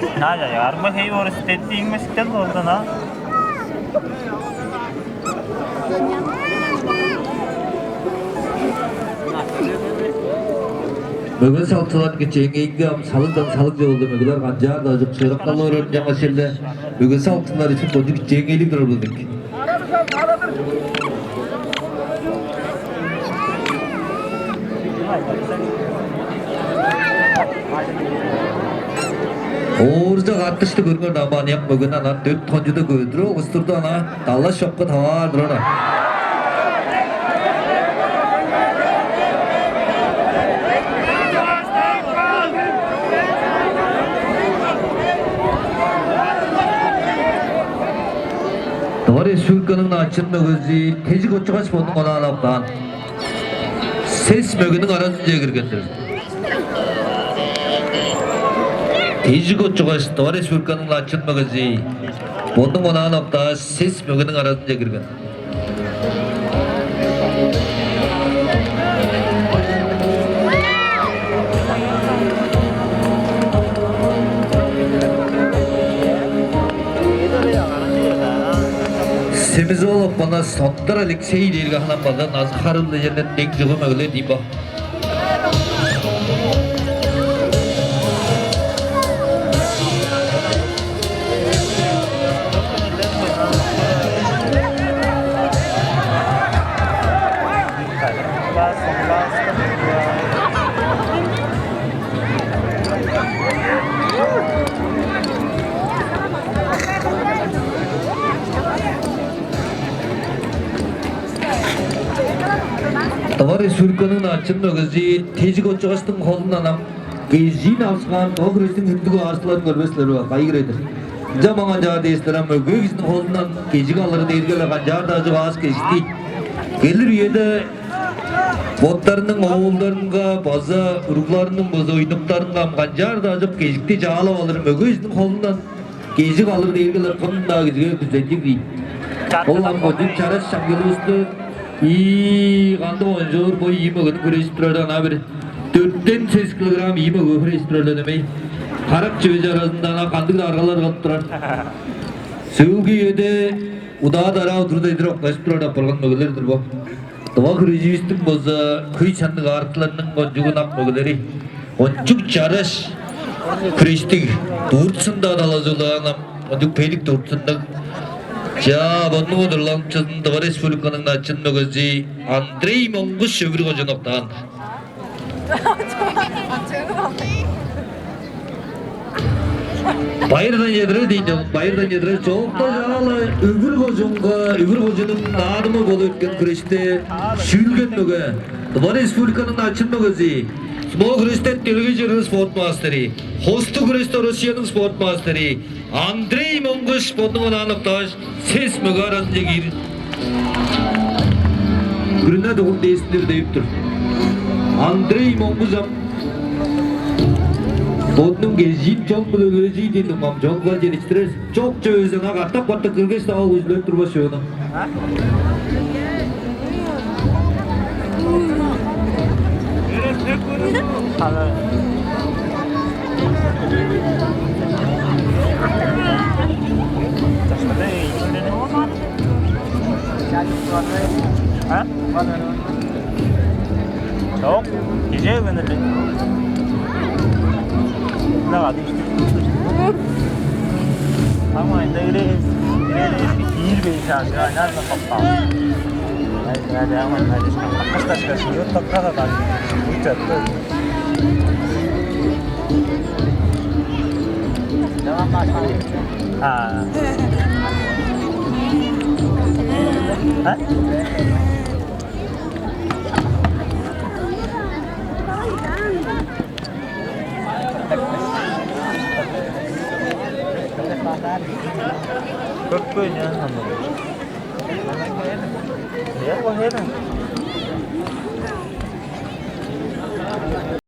Nada, yarma hey or istediğin mesken oldu na. Bugün saltılan geçeceğinge salıktan salık oldu muglar kanjar da azıcık çıraqlar жаңа şelle bugün saltılar için bu geçeceğingelik duruldu. Orada atıştı görgön aman yap bugün ana 4 toncuda gördürü usturdu ana dalla şokka tavardır ona. Doğru sürkanın açılma gözü tezi koçuğaç boğdun ona alaptan ses mögünün arasınca girgendir. Tezi koçuğaç doğru sürkanın açılma gözü boğdun ona alaptan ses mögünün arasınca girgen. Semiz olup bana sonlar Alexey değil hanımbadan az karınlı yerden denk cıgım öyle diyeyim bak. Tavarı sürkanın açımda gözü tezi koçuğaçtın kolundan gezin avsıgan o kırıştın hündüğü ağaçların görmesleri var, kaygırıdır. Jamana jarda eslerim gögüzün kolundan gezi kalları değirgelegan jarda acı ağaç geçti. Gelir yede botlarının oğullarınga, baza uruklarının baza oynuqlarınga amgan jarda acı gezikti jağalap alırım. Gögüzün kolundan gezi kalır değirgeler konunda gezige güzelcik değil. Oğlan koçun çarış şamgılı üstü kandı onjur boy iyi mogunu kureştirerden abi 4'ten 8 kilogram iyi mogu kureştirerden demey karap çeveci arasında kandık da argalar kalıp durar sevgi yede udağa dara oturda idir oklaştırerden pargan mogulardır bu Dava kureşistik boza kıy çandık artılarının oncugun ak moguları onçuk çarış kureştik doğurtsun da adalazılığına oncuk peylik doğurtsun da 자, 번누어들 랑천 더레스 풀리카는 나천 너거지 안드레이 몽구스 여기로 저녁단. Bayırdan yedirir diyeceğim, bayırdan yedirir. Çok da yağlı, öbür kocanın nadımı bol ötken küreşte şülgen nöge. Doğru Respublikanın açın nögezi. Small küreşte Televizyonun sport masteri. Hostu küreşte Rusya'nın sport masteri. Andrei Mongus sportun anıktaş ses möge arasında gir. Gürüne doğum değiştir deyiptir. Andrei Mongus'am Bodnum geziyim çok bile göreceği dedim am çok var geliştirir çok çözün ha katta katta kırgız daha uzun tur basıyor adam. Çok güzel gönüllü. Ne kadar işte. Ama öyle değil bir insan. Nerede kaptan? Nerede ama nerede? Kaç taş yok takka kadar. Uçattı. Devam başlayalım. Ha. Ha? Kırk koyun ya. Ya o herhalde.